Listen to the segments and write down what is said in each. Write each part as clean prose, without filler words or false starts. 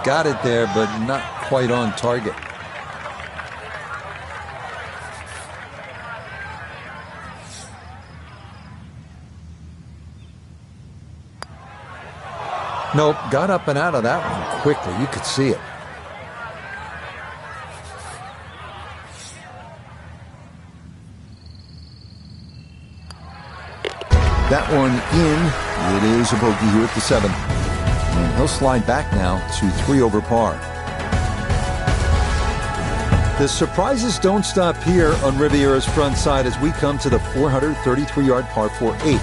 got it there, but not quite on target. Nope, got up and out of that one quickly. You could see it. That one in. It is a bogey here at the 7th. And he'll slide back now to 3 over par. The surprises don't stop here on Riviera's front side as we come to the 433-yard par 4-8.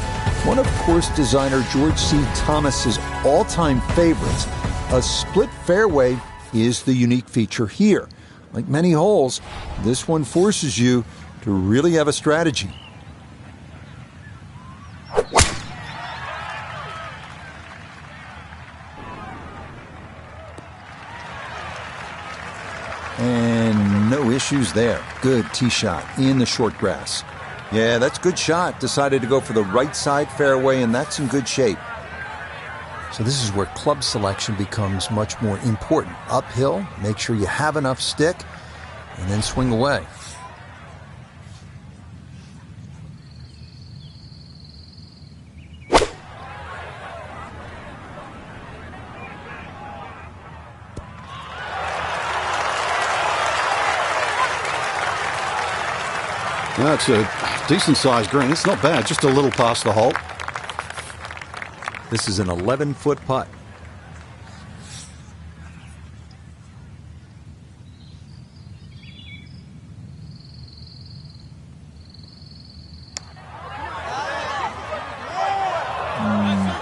One of course designer George C. Thomas's all-time favorites. A split fairway is the unique feature here. Like many holes, this one forces you to really have a strategy. And no issues there. Good tee shot in the short grass. Yeah, that's a good shot. Decided to go for the right side fairway, and that's in good shape. So this is where club selection becomes much more important. Uphill, make sure you have enough stick, and then swing away. That's a decent-sized green. It's not bad, just a little past the hole. This is an 11-foot putt.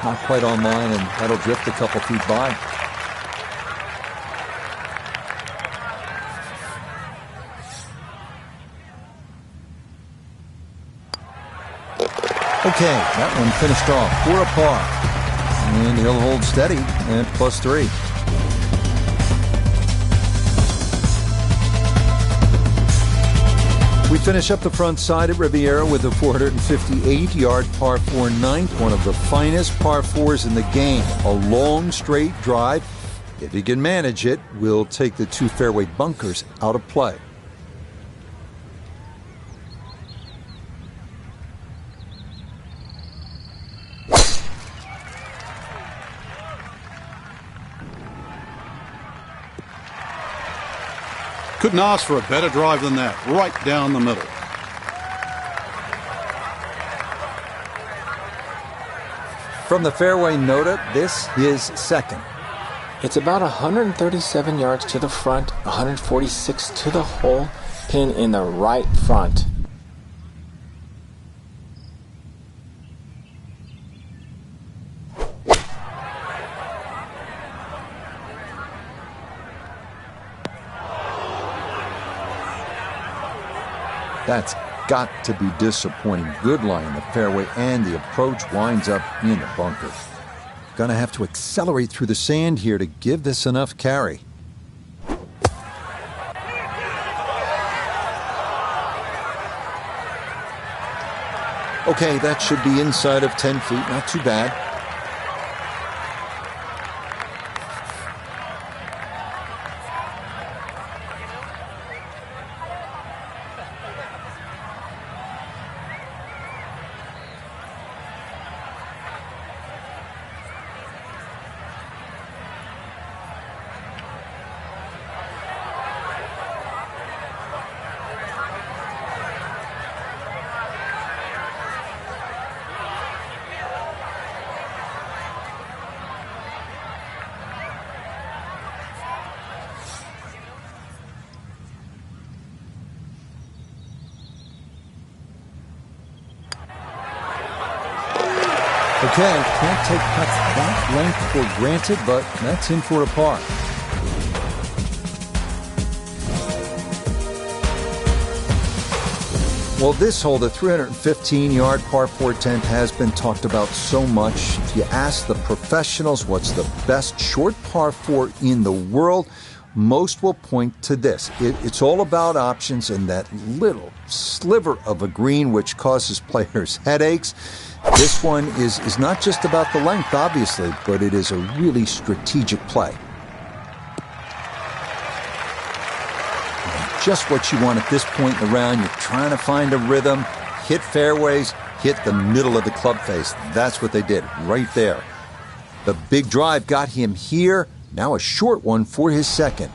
Not quite on line, and that'll drift a couple feet by. Okay, that one finished off for a par. And he'll hold steady at +3. We finish up the front side at Riviera with a 458-yard par 4 ninth, one of the finest par 4s in the game. A long, straight drive. If he can manage it, we'll take the 2 fairway bunkers out of play. Couldn't ask for a better drive than that, right down the middle. From the fairway Nota, this is second. It's about 137 yards to the front, 146 to the hole, pin in the right front. That's got to be disappointing. Good lie in the fairway, and the approach winds up in the bunker. Gonna have to accelerate through the sand here to give this enough carry. Okay, that should be inside of 10 feet, not too bad. Okay, can't take putts that length for granted, but that's in for a par. Well, this hole, the 315-yard par 4 10th, has been talked about so much. If you ask the professionals what's the best short par 4 in the world, most will point to this. It's all about options and that little sliver of a green which causes players headaches. This one is not just about the length, obviously, but it is a really strategic play. just what you want at this point in the round. You're trying to find a rhythm, hit fairways, hit the middle of the club face. That's what they did right there. The big drive got him here. Now a short one for his second.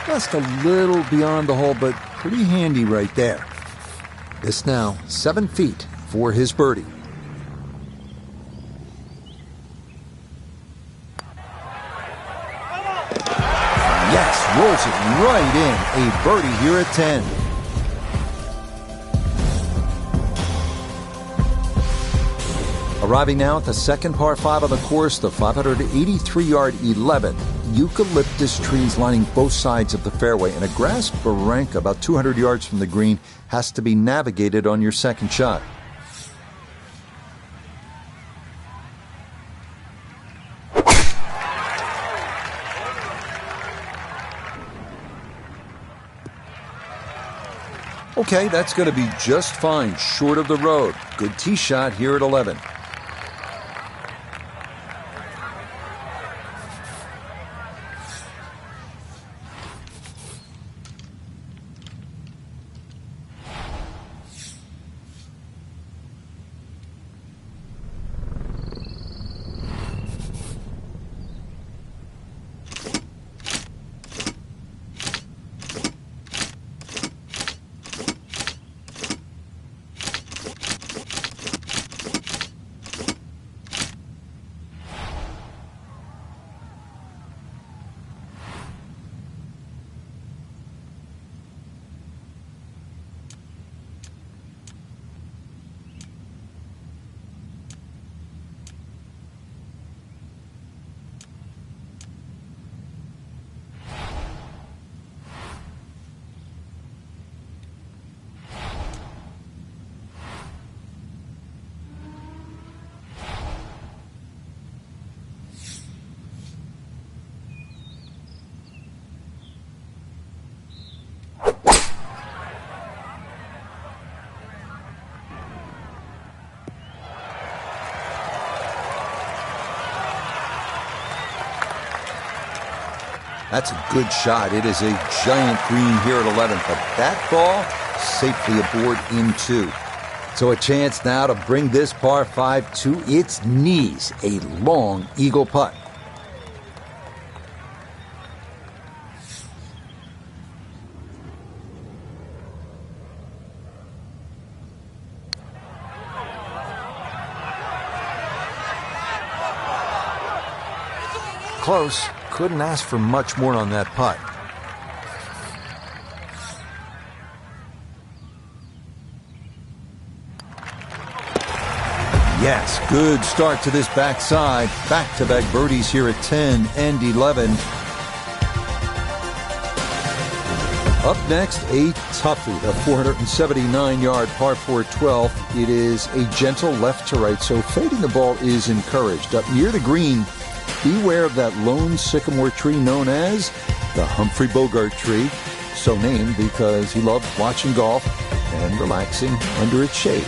Just a little beyond the hole, but pretty handy right there. This now 7 feet for his birdie. Yes, rolls it right in. A birdie here at 10. Arriving now at the second par 5 of the course, the 583-yard 11. Eucalyptus trees lining both sides of the fairway, and a grass barranca about 200 yards from the green has to be navigated on your second shot. Okay, that's going to be just fine, short of the road. Good tee shot here at 11. That's a good shot. It is a giant green here at 11, but that ball safely aboard in 2. So a chance now to bring this par 5 to its knees. A long eagle putt. Close. Couldn't ask for much more on that putt. Yes, good start to this backside. Back-to-back birdies here at 10 and 11. Up next, a toughie, a 479-yard par 4 12. It is a gentle left to right, so fading the ball is encouraged. Up near the green, beware of that lone sycamore tree known as the Humphrey Bogart tree, so named because he loved watching golf and relaxing under its shade.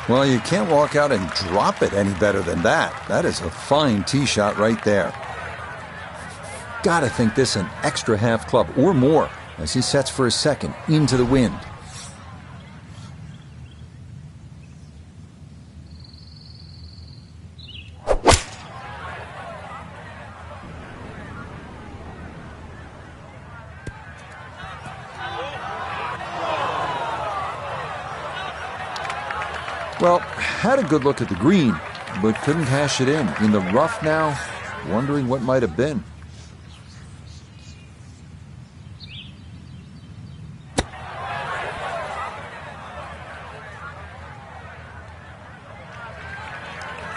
Well, you can't walk out and drop it any better than that. That is a fine tee shot right there. Gotta think this an extra half club or more as he sets for his second into the wind. Well, had a good look at the green, but couldn't cash it in. In the rough now, wondering what might have been.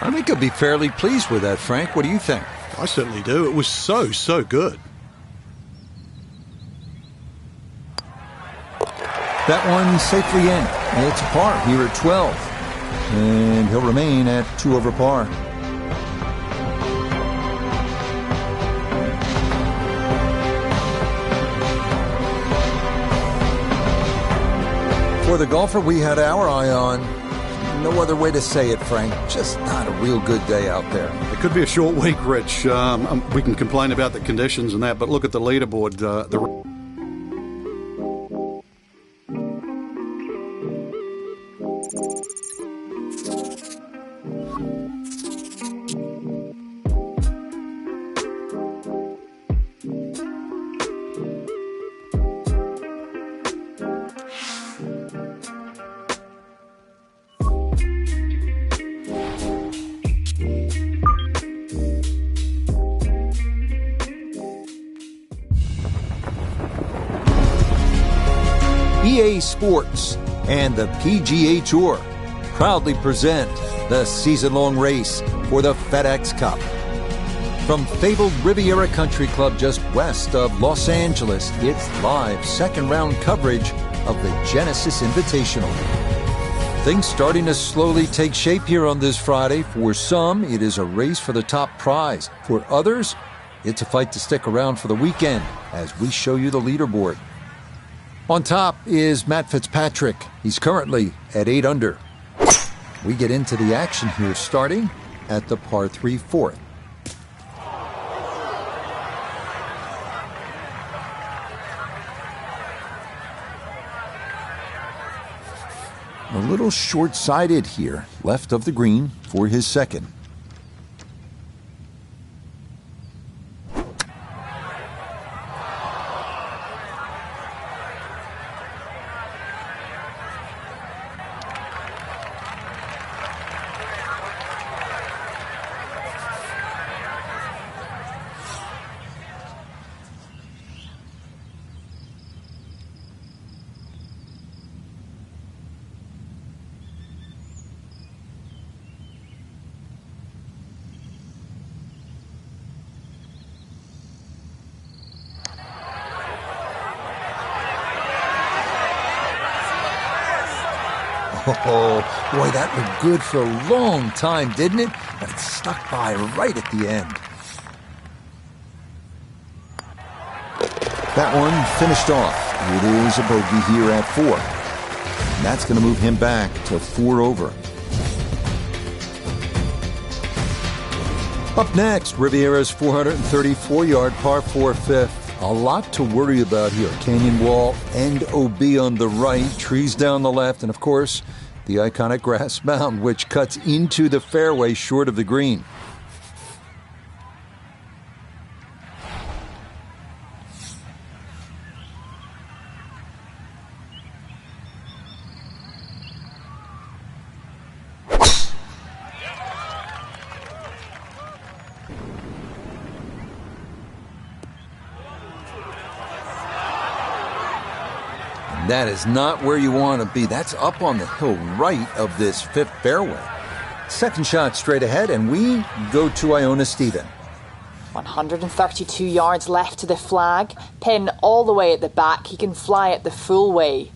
I think he'll be fairly pleased with that, Frank. What do you think? I certainly do. It was so good. That one safely in. It's par here at 12. And he'll remain at 2 over par. For the golfer we had our eye on, no other way to say it, Frank. Just not a real good day out there. It could be a short week, Rich. We can complain about the conditions and that, but look at the leaderboard. EA Sports and the PGA Tour proudly present the season-long race for the FedEx Cup. From fabled Riviera Country Club just west of Los Angeles, it's live second-round coverage of the Genesis Invitational. Things starting to slowly take shape here on this Friday. For some, it is a race for the top prize. For others, it's a fight to stick around for the weekend as we show you the leaderboard. On top is Matt Fitzpatrick. He's currently at 8 under. We get into the action here starting at the par 3 fourth. A little short-sided here, left of the green for his second. Oh, boy, that looked good for a long time, didn't it? But it stuck by right at the end. That one finished off. It is a bogey here at 4. And that's going to move him back to 4 over. Up next, Riviera's 434-yard par 4 fifth. A lot to worry about here. Canyon wall and OB on the right, trees down the left, and of course, the iconic grass mound, which cuts into the fairway short of the green. That is not where you want to be. That's up on the hill right of this fifth fairway. Second shot straight ahead, and we go to Iona Stephen. 132 yards left to the flag. Pin all the way at the back. He can fly it the full way.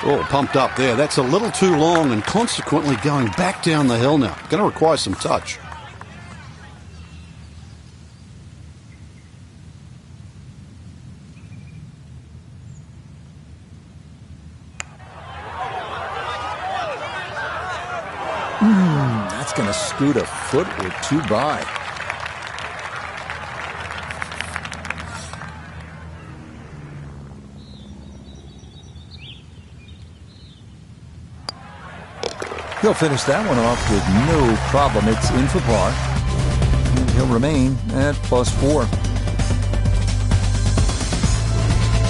Oh, pumped up there. That's a little too long and consequently going back down the hill now. Going to require some touch. That's going to scoot a foot or two by. He'll finish that one off with no problem. It's in for par. And he'll remain at +4.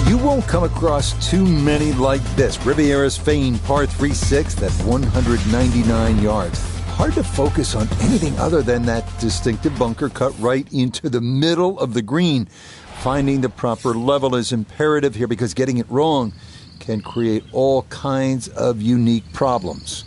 You won't come across too many like this. Riviera's famed par 3-6 at 199 yards. Hard to focus on anything other than that distinctive bunker cut right into the middle of the green. Finding the proper level is imperative here because getting it wrong can create all kinds of unique problems.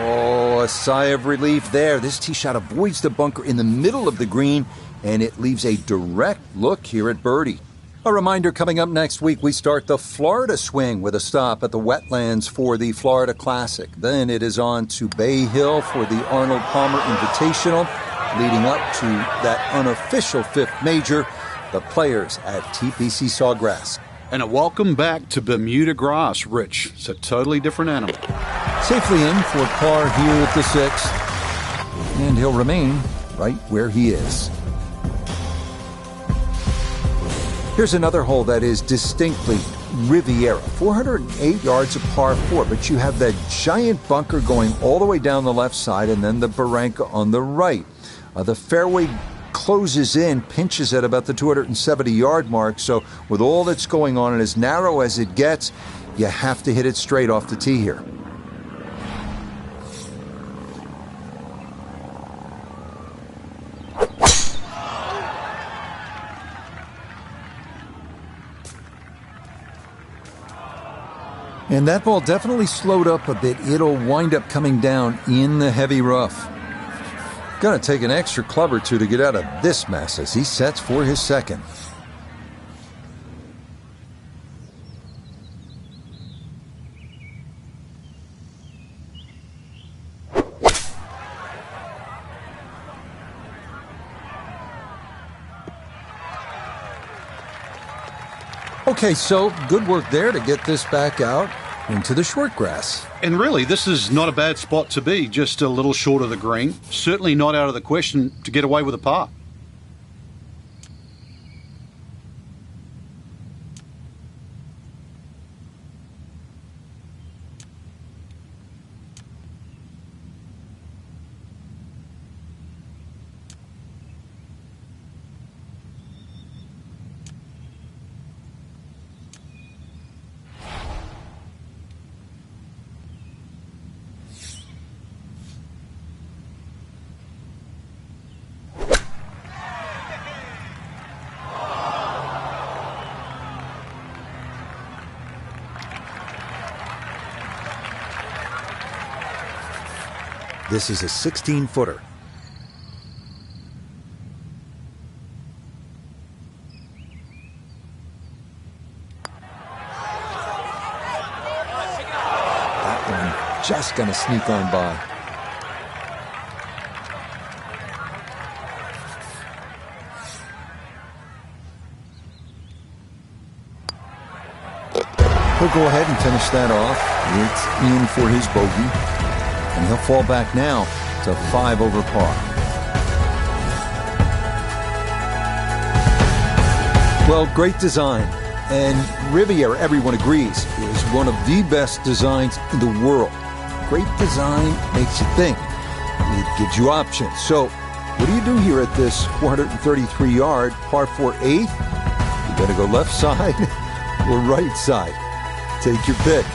Oh, a sigh of relief there. This tee shot avoids the bunker in the middle of the green, and it leaves a direct look here at birdie. A reminder, coming up next week, we start the Florida swing with a stop at the Wetlands for the Florida Classic. Then it is on to Bay Hill for the Arnold Palmer Invitational, leading up to that unofficial fifth major, the Players at TPC Sawgrass. And a welcome back to Bermuda grass, Rich. It's a totally different animal. Safely in for par here at the sixth, and he'll remain right where he is. Here's another hole that is distinctly Riviera. 408 yards of par 4, but you have that giant bunker going all the way down the left side and then the barranca on the right. The fairway closes in, pinches at about the 270-yard mark, so with all that's going on and as narrow as it gets, you have to hit it straight off the tee here. And that ball definitely slowed up a bit. It'll wind up coming down in the heavy rough. Gonna take an extra club or two to get out of this mess as he sets for his second. Okay, so good work there to get this back out into the short grass. And really, this is not a bad spot to be, just a little short of the green. Certainly not out of the question to get away with a par. This is a 16-footer. That one just going to sneak on by. He'll go ahead and finish that off. It's in for his bogey. And he'll fall back now to 5 over par. Well, great design. And Riviera, everyone agrees, is one of the best designs in the world. Great design makes you think. It gives you options. So, what do you do here at this 433-yard par 4 8th? You better go left side or right side. Take your pick.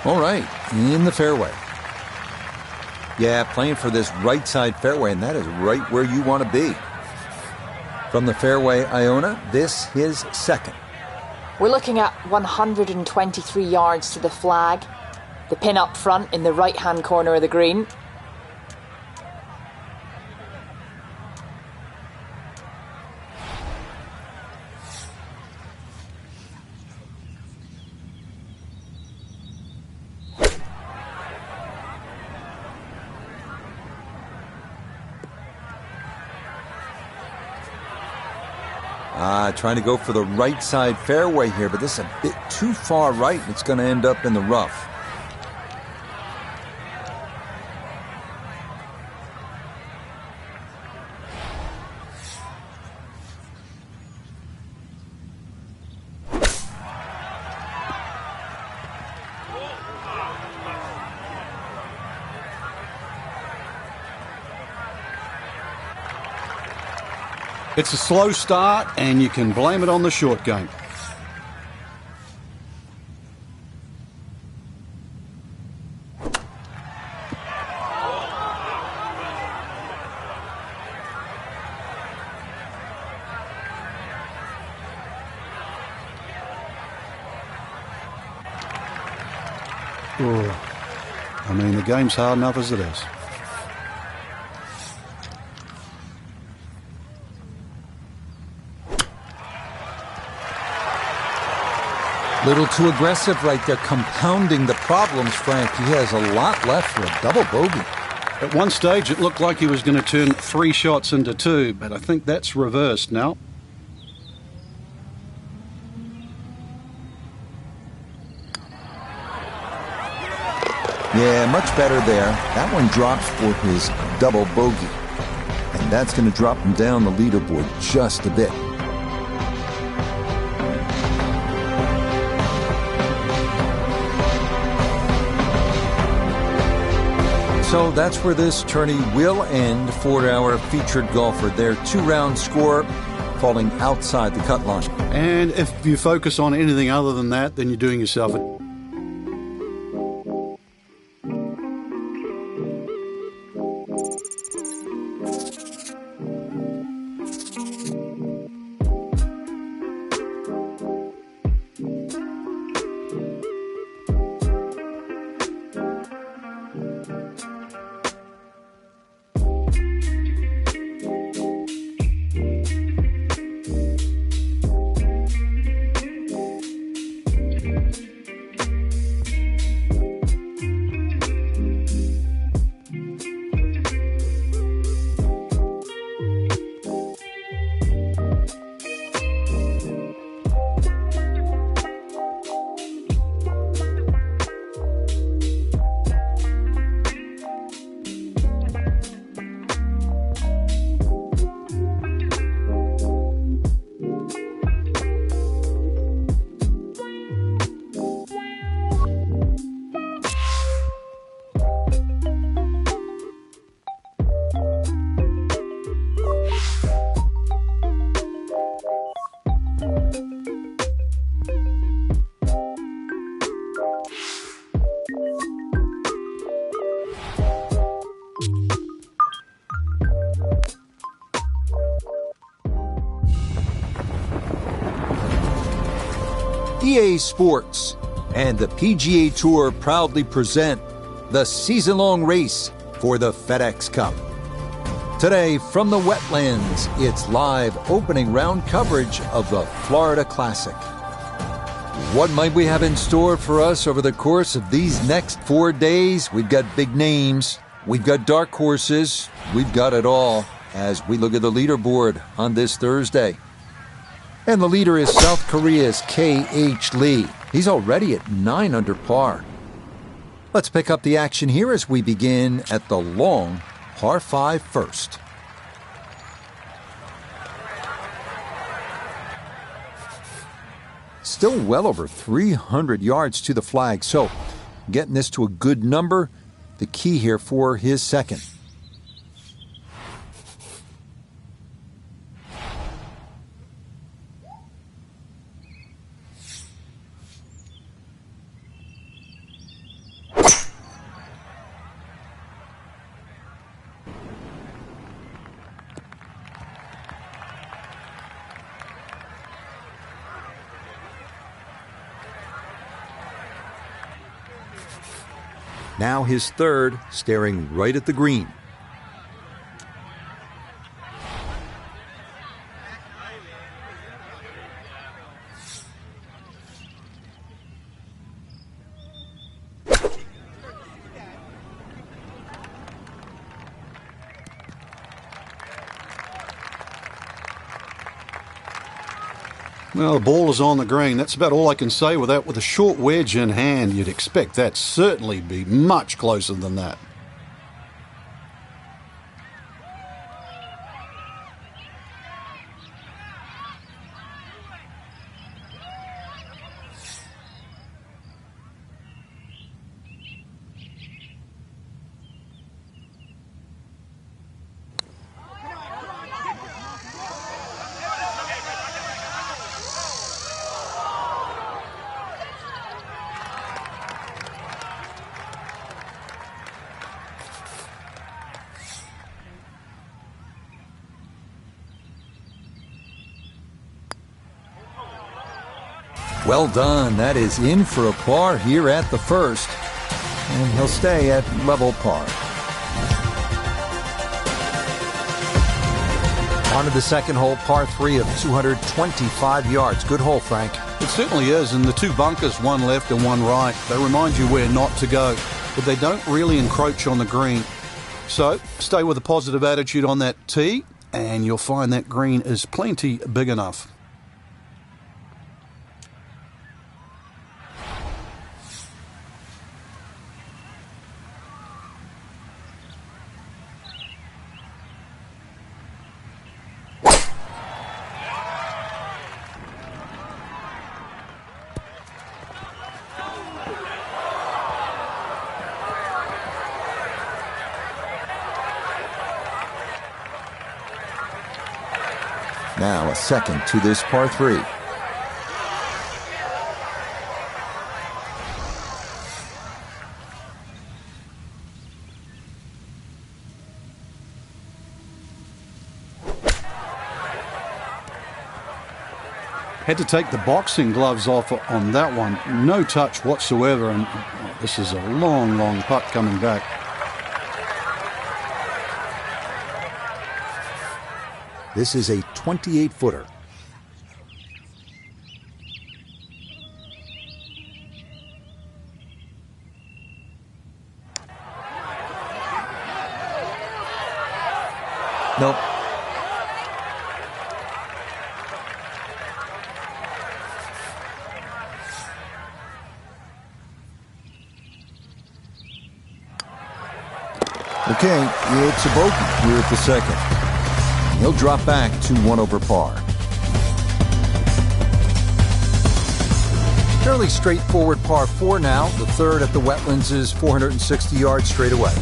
All right, in the fairway. Yeah, playing for this right side fairway, and that is right where you want to be. From the fairway, Iona, this his second. We're looking at 123 yards to the flag. The pin up front in the right-hand corner of the green. Trying to go for the right side fairway here, but this is a bit too far right, and it's going to end up in the rough. It's a slow start, and you can blame it on the short game. I mean, the game's hard enough as it is. Little too aggressive right there, compounding the problems, Frank. He has a lot left for a double bogey. At one stage, it looked like he was going to turn 3 shots into 2, but I think that's reversed now. Yeah, much better there. That one drops for his double bogey. And that's going to drop him down the leaderboard just a bit. So that's where this tourney will end for our featured golfer. Their 2-round score falling outside the cut line. And if you focus on anything other than that, then you're doing yourself a... EA Sports and the PGA Tour proudly present the season-long race for the FedEx Cup. Today, from the wetlands, it's live opening round coverage of the Florida Classic. What might we have in store for us over the course of these next 4 days? We've got big names, we've got dark horses, we've got it all as we look at the leaderboard on this Thursday. And the leader is South Korea's K.H. Lee. He's already at 9 under par. Let's pick up the action here as we begin at the long par 5 first. Still well over 300 yards to the flag, so getting this to a good number, the key here for his second. Now his third, staring right at the green. Well, the ball is on the green. That's about all I can say with that. With a short wedge in hand, you'd expect that certainly be much closer than that. Well done. That is in for a par here at the first. And he'll stay at level par. On to the second hole, par 3 of 225 yards. Good hole, Frank. It certainly is, and the two bunkers, one left and one right, they remind you where not to go, but they don't really encroach on the green. So stay with a positive attitude on that tee, and you'll find that green is plenty big enough. Now a second to this par 3. Had to take the boxing gloves off on that one. No touch whatsoever, and this is a long, long putt coming back. This is a 28-footer. Nope. Okay, it's a bogey here at the second. He'll drop back to 1 over par. Fairly straightforward par 4 now. The third at the Wetlands is 460 yards straight away.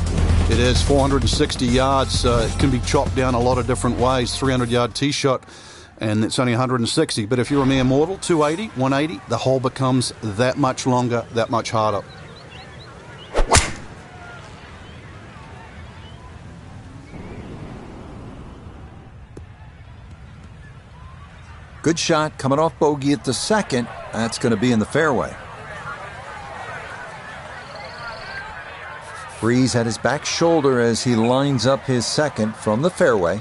It is 460 yards. It can be chopped down a lot of different ways. 300-yard tee shot, and it's only 160. But if you're a mere mortal, 280, 180, the hole becomes that much longer, that much harder. Good shot coming off bogey at the second. That's going to be in the fairway. Breeze at his back shoulder as he lines up his second from the fairway.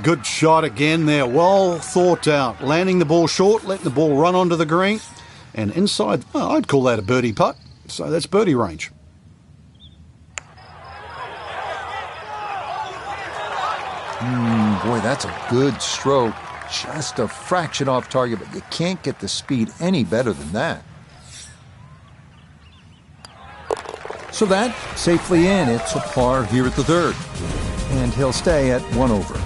Good shot again there. Well thought out. Landing the ball short, letting the ball run onto the green. And inside, I'd call that a birdie putt. So that's birdie range. Boy, that's a good stroke. Just a fraction off target, but you can't get the speed any better than that. So that, safely in. It's a par here at the third. And he'll stay at 1 over.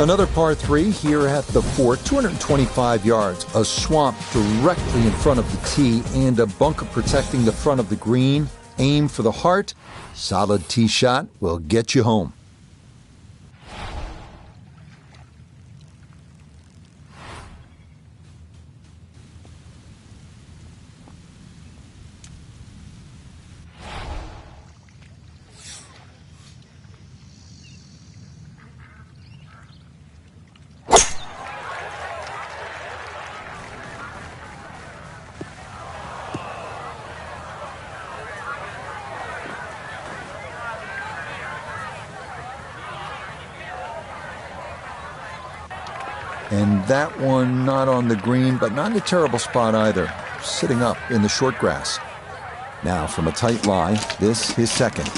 Another par 3 here at the 4, 225 yards. A swamp directly in front of the tee and a bunker protecting the front of the green. aim for the heart. Solid tee shot will get you home. And that one not on the green, but not in a terrible spot either, sitting up in the short grass. Now from a tight lie, this his second.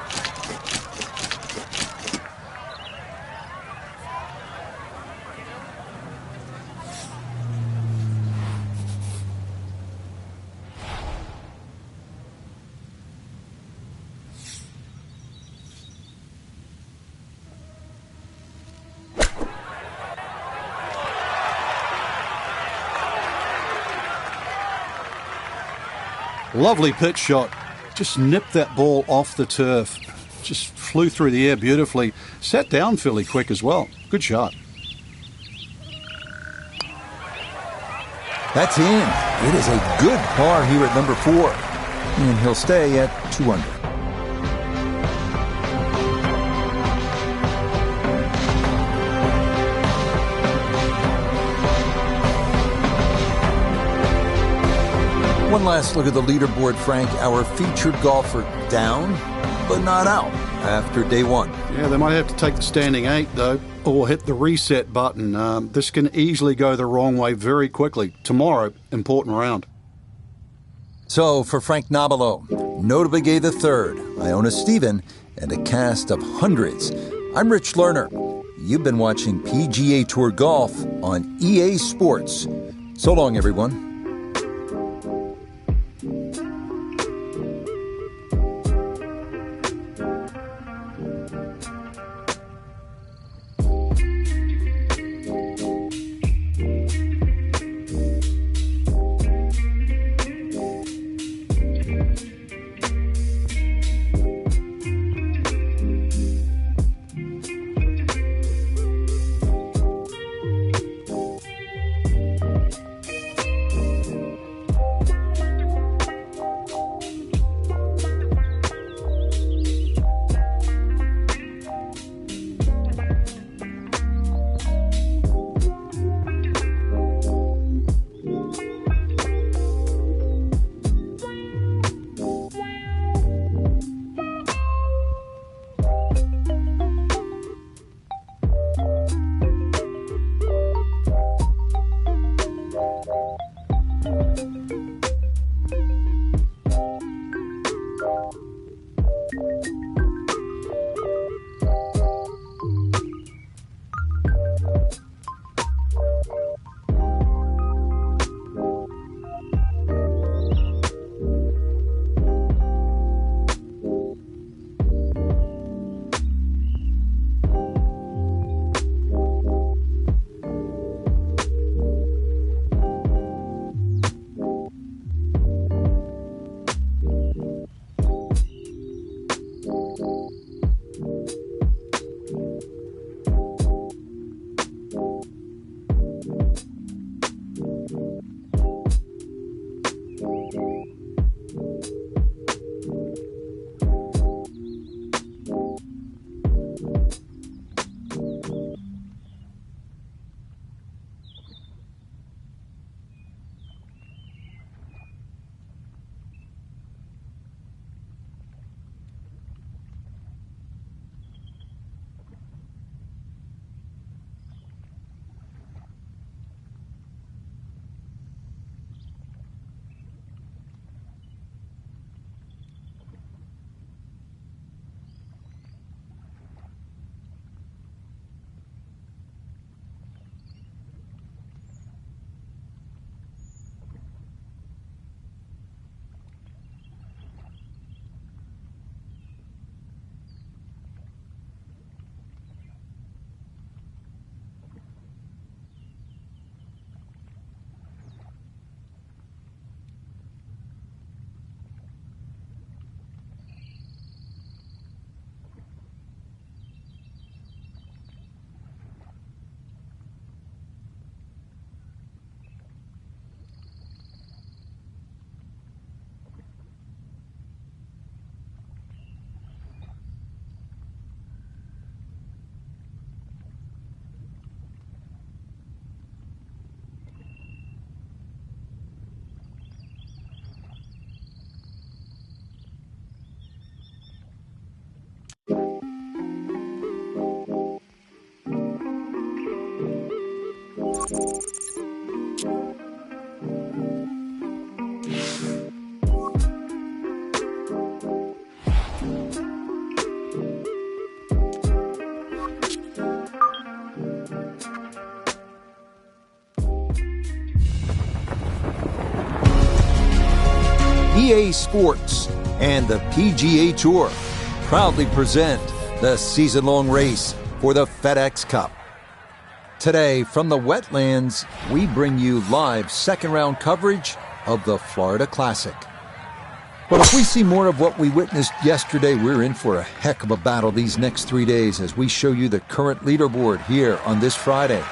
Lovely pitch shot. Just nipped that ball off the turf. Just flew through the air beautifully. Sat down fairly quick as well. Good shot. That's in. It is a good par here at number 4. And he'll stay at 2 under. One last look at the leaderboard, Frank. Our featured golfer down, but not out after day 1. Yeah, they might have to take the standing 8, though, or hit the reset button. This can easily go the wrong way very quickly. Tomorrow, important round. So, for Frank Nobilo, Notah Begay III, Iona Stephen, and a cast of hundreds, I'm Rich Lerner. You've been watching PGA Tour Golf on EA Sports. So long, everyone. EA Sports, and the PGA Tour proudly present the season-long race for the FedEx Cup. Today, from the wetlands, we bring you live second-round coverage of the Florida Classic. Well, if we see more of what we witnessed yesterday, we're in for a heck of a battle these next 3 days as we show you the current leaderboard here on this Friday.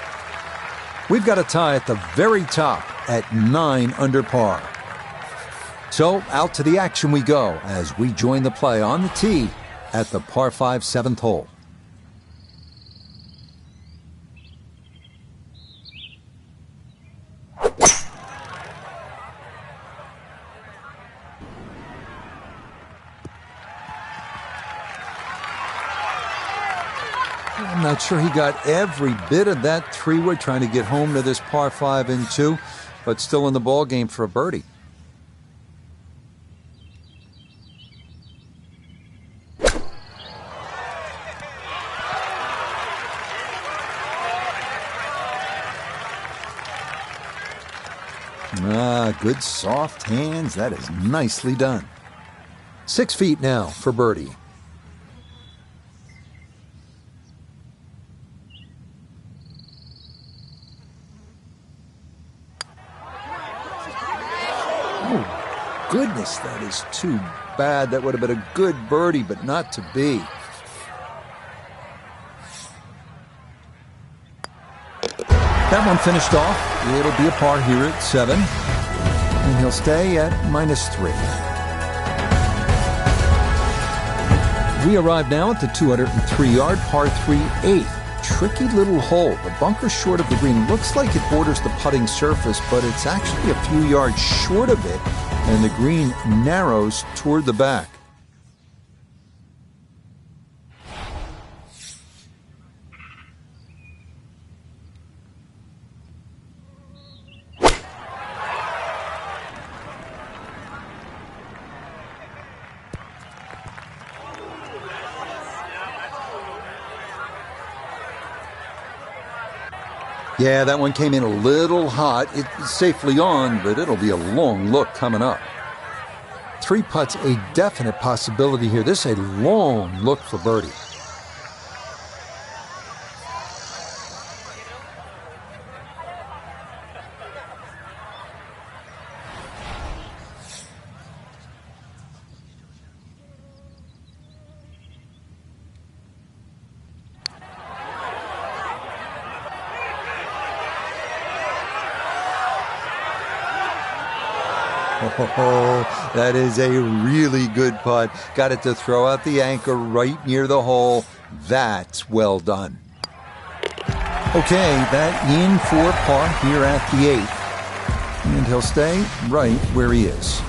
We've got a tie at the very top at 9 under par. So out to the action we go as we join the play on the tee at the par 5 7th hole. I'm not sure he got every bit of that three-wood trying to get home to this par 5 and 2, but still in the ball game for a birdie. Good soft hands. That is nicely done. 6 feet now for birdie. Oh, goodness, that is too bad. That would have been a good birdie, but not to be. That one finished off. It'll be a par here at 7. And he'll stay at -3. We arrive now at the 203-yard par 3 8th. Tricky little hole. The bunker short of the green looks like it borders the putting surface, but it's actually a few yards short of it, and the green narrows toward the back. Yeah, that one came in a little hot. It's safely on, but it'll be a long look coming up. 3 putts, a definite possibility here. This is a long look for birdie. Oh, that is a really good putt. Got it to throw out the anchor right near the hole. That's well done. Okay, that in for par here at the 8th. And he'll stay right where he is.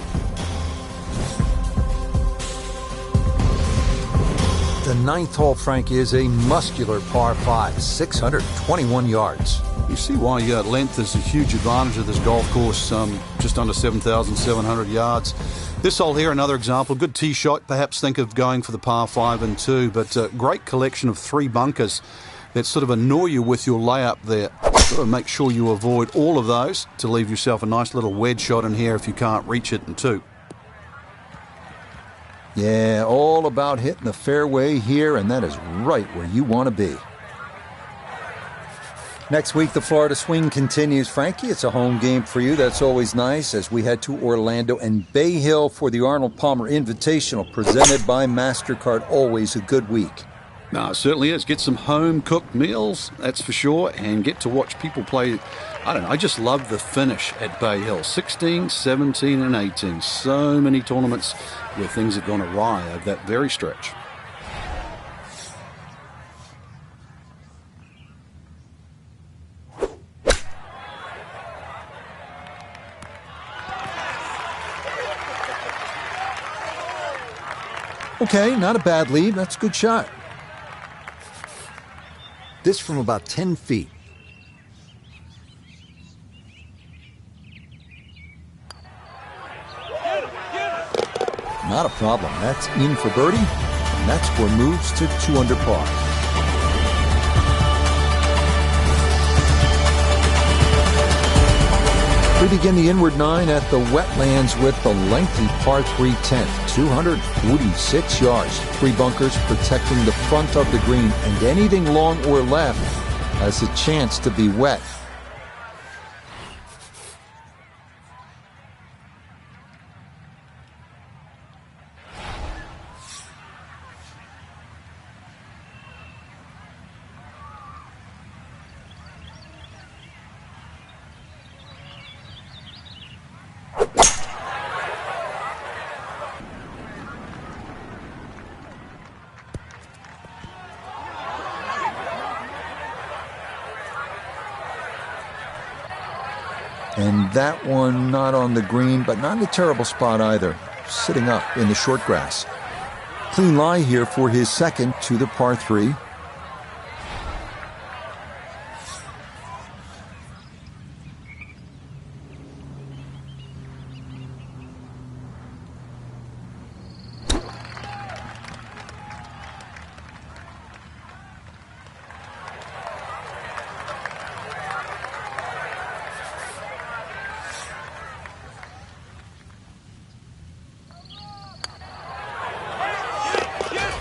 The 9th hole, Frank, is a muscular par 5, 621 yards. You see why length is a huge advantage of this golf course, just under 7,700 yards. This hole here, another example, good tee shot. Perhaps think of going for the par 5 and 2, but a great collection of 3 bunkers that sort of annoy you with your layup there. So make sure you avoid all of those to leave yourself a nice little wedge shot in here if you can't reach it in 2. Yeah, all about hitting the fairway here, and that is right where you want to be. Next week, the Florida Swing continues. Frankie, it's a home game for you. That's always nice as we head to Orlando and Bay Hill for the Arnold Palmer Invitational presented by MasterCard. Always a good week. No, it certainly is. Get some home-cooked meals, that's for sure, and get to watch people play. I don't know, I just love the finish at Bay Hill. 16, 17, and 18. So many tournaments where things have gone awry over that very stretch. Okay, not a bad lead. That's a good shot. This from about 10 feet. Not a problem. That's in for birdie, and that score moves to 2 under par. We begin the inward nine at the wetlands with the lengthy par 3 10th, 246 yards. 3 bunkers protecting the front of the green, and anything long or left has a chance to be wet. And that one not on the green, but not in a terrible spot either. Sitting up in the short grass. Clean lie here for his second to the par 3.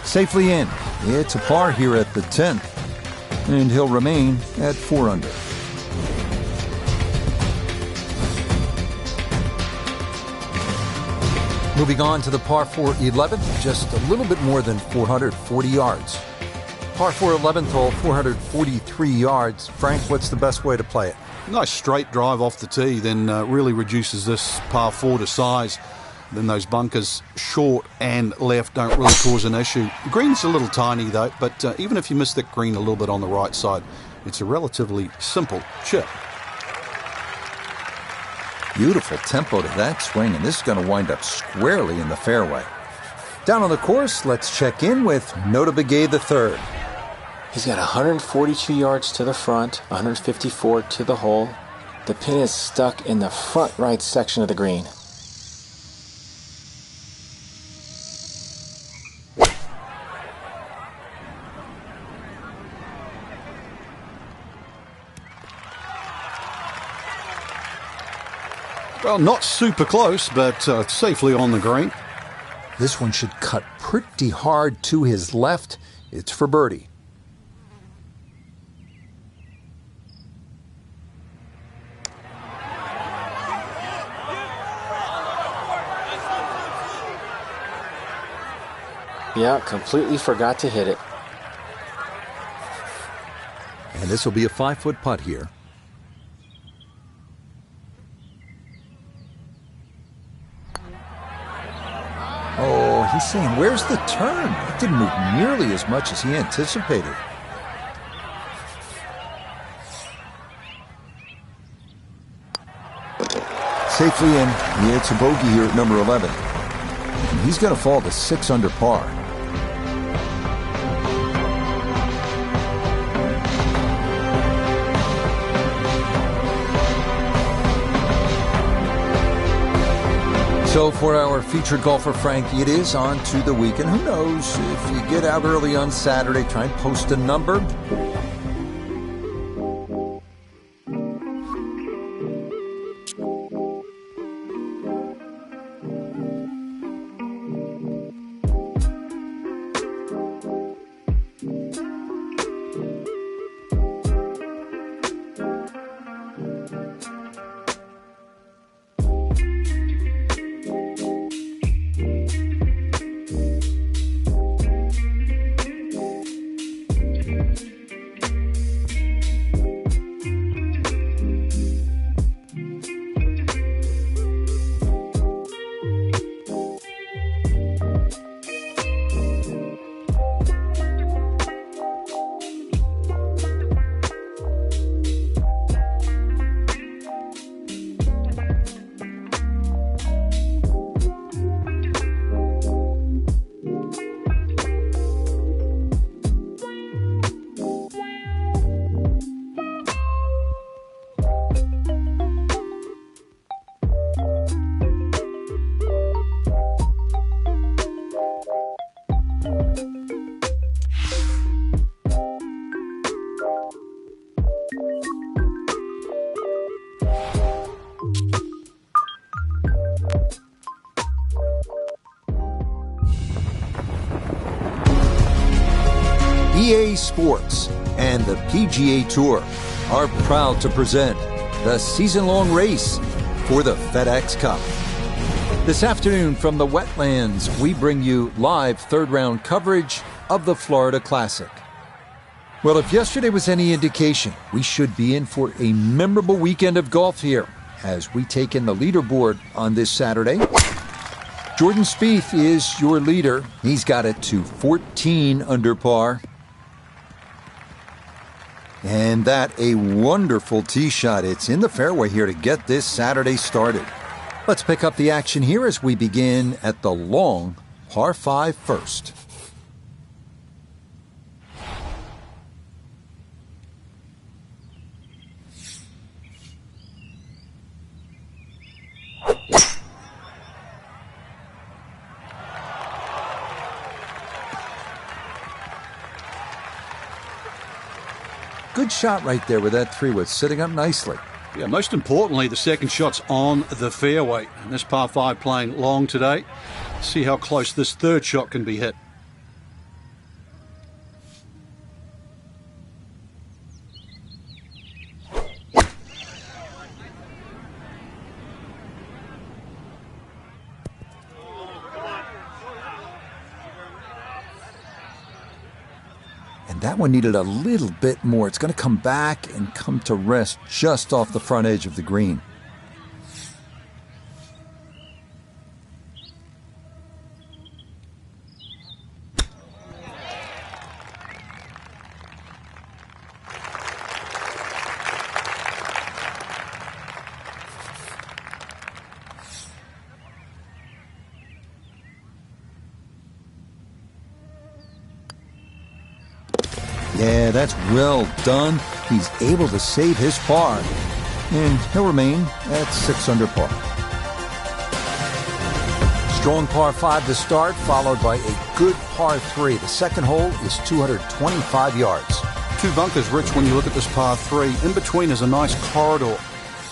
Safely in. It's a par here at the 10th, and he'll remain at 4 under. Moving on to the par 4 11th, just a little bit more than 440 yards. Par 4 11th hole, 443 yards. Frank, what's the best way to play it? Nice straight drive off the tee, then really reduces this par 4 to size. Then those bunkers, short and left, don't really cause an issue. The green's a little tiny though, but even if you miss that green a little bit on the right side, it's a relatively simple chip. Beautiful tempo to that swing, and this is going to wind up squarely in the fairway. Down on the course, let's check in with Notah Begay III. He's got 142 yards to the front, 154 to the hole. The pin is stuck in the front right section of the green. Well, not super close, but safely on the green. This one should cut pretty hard to his left. It's for birdie. Yeah, completely forgot to hit it. And this will be a 5-foot putt here. Oh, he's saying, where's the turn? It didn't move nearly as much as he anticipated. Safely in. It's a bogey here at number 11. And he's going to fall to 6 under par. So for our featured golfer, Frank, it is on to the weekend. Who knows, if you get out early on Saturday, try and post a number. EA Sports and the PGA Tour are proud to present the season-long race for the FedEx Cup. This afternoon from the Wetlands, we bring you live third-round coverage of the Florida Classic. Well, if yesterday was any indication, we should be in for a memorable weekend of golf here as we take in the leaderboard on this Saturday. Jordan Spieth is your leader. He's got it to 14 under par. And that a wonderful tee shot. It's in the fairway here to get this Saturday started. Let's pick up the action here as we begin at the long par 5 first. Good shot right there with that 3-wood, sitting up nicely. Yeah, most importantly, the second shot's on the fairway. And this par 5 playing long today. See how close this third shot can be hit. And that one needed a little bit more. It's going to come back and come to rest just off the front edge of the green. Yeah, that's well done. He's able to save his par. And he'll remain at 6 under par. Strong par 5 to start, followed by a good par 3. The second hole is 225 yards. 2 bunkers, Rich, when you look at this par 3. In between is a nice corridor.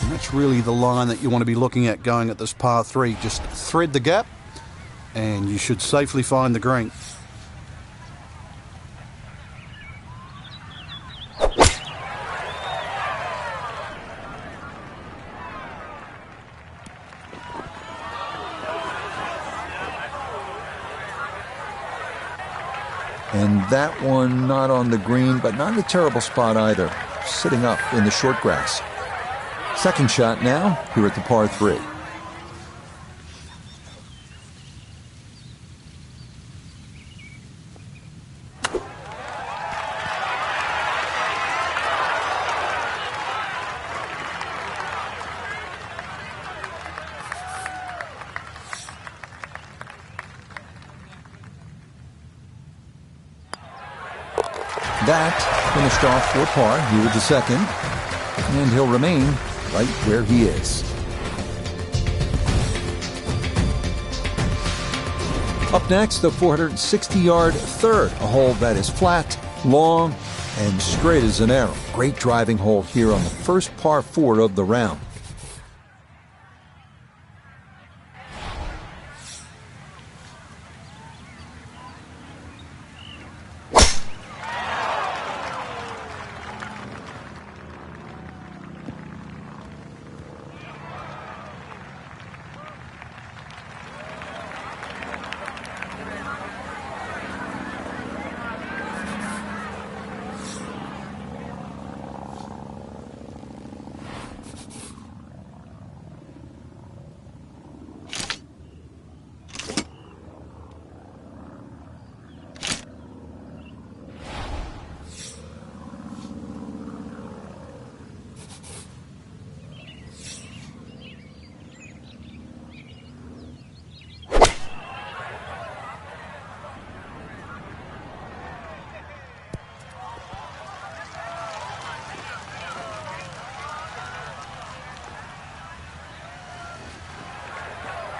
And that's really the line that you want to be looking at going at this par 3. Just thread the gap, and you should safely find the green. And that one not on the green, but not in a terrible spot either. Sitting up in the short grass. Second shot now, here at the par 3. That finished off for par here with the second, and he'll remain right where he is. Up next, the 460-yard third, a hole that is flat, long, and straight as an arrow. Great driving hole here on the first par 4 of the round.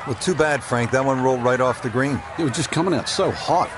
Well, too bad, Frank. That one rolled right off the green. It was just coming out so hot.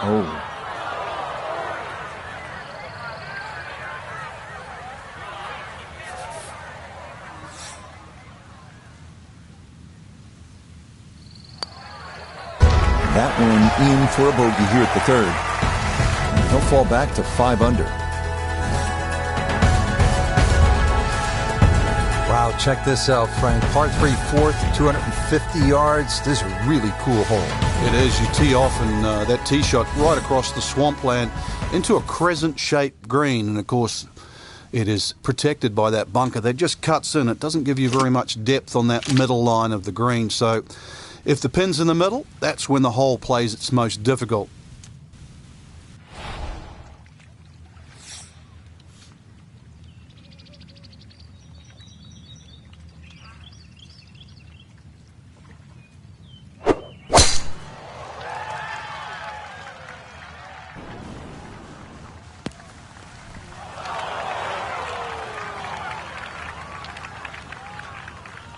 Oh. That one in for a bogey here at the third. And he'll fall back to 5 under. Wow, check this out, Frank. Par 3 fourth, 250 yards. This is a really cool hole. It is. You tee off and that tee shot right across the swampland into a crescent-shaped green. And, of course, it is protected by that bunker that just cuts in. It doesn't give you very much depth on that middle line of the green. So if the pin's in the middle, that's when the hole plays its most difficult.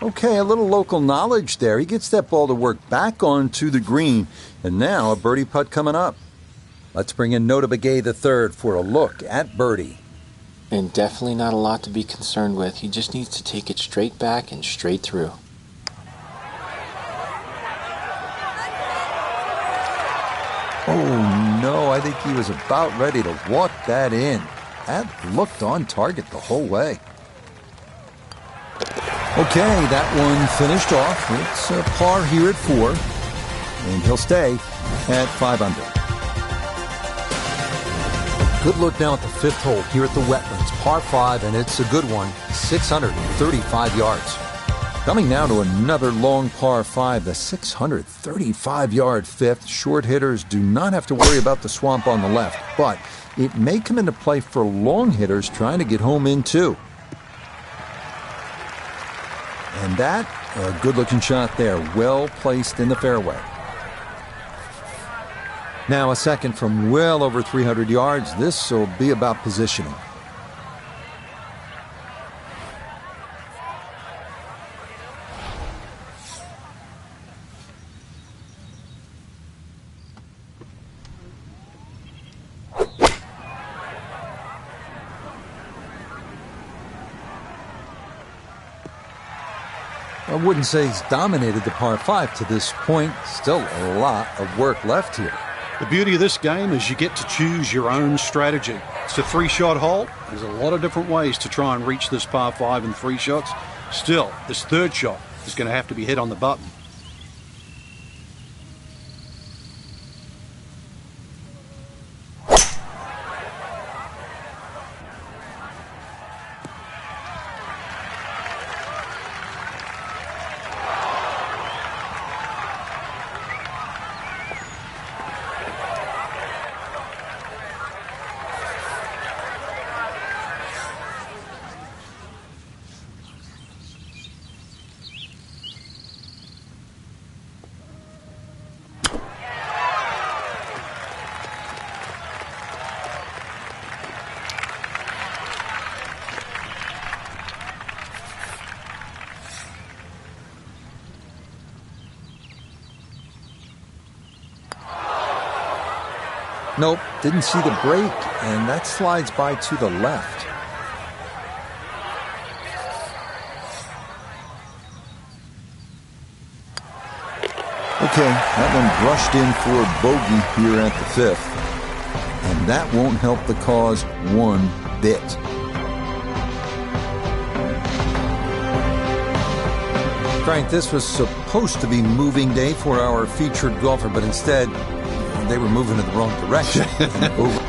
Okay, a little local knowledge there. He gets that ball to work back onto the green. And now a birdie putt coming up. Let's bring in Notah Begay III for a look at birdie. And definitely not a lot to be concerned with. He just needs to take it straight back and straight through. Oh no, I think he was about ready to walk that in. That looked on target the whole way. Okay, that one finished off. It's a par here at 4, and he'll stay at 5 under. Good look now at the 5th hole here at the Wetlands, par 5, and it's a good one, 635 yards. Coming now to another long par 5, the 635-yard 5th. Short hitters do not have to worry about the swamp on the left, but it may come into play for long hitters trying to get home in too. And that, a good-looking shot there, well placed in the fairway. Now a second from well over 300 yards. This will be about positioning. I wouldn't say he's dominated the par 5 to this point. Still a lot of work left here. The beauty of this game is you get to choose your own strategy. It's a 3-shot hole. There's a lot of different ways to try and reach this par 5 in 3 shots. Still, this 3rd shot is going to have to be hit on the button. Nope, didn't see the break, and that slides by to the left. Okay, that one brushed in for a bogey here at the 5th. And that won't help the cause one bit. Frank, this was supposed to be moving day for our featured golfer, but instead they were moving in the wrong direction. Over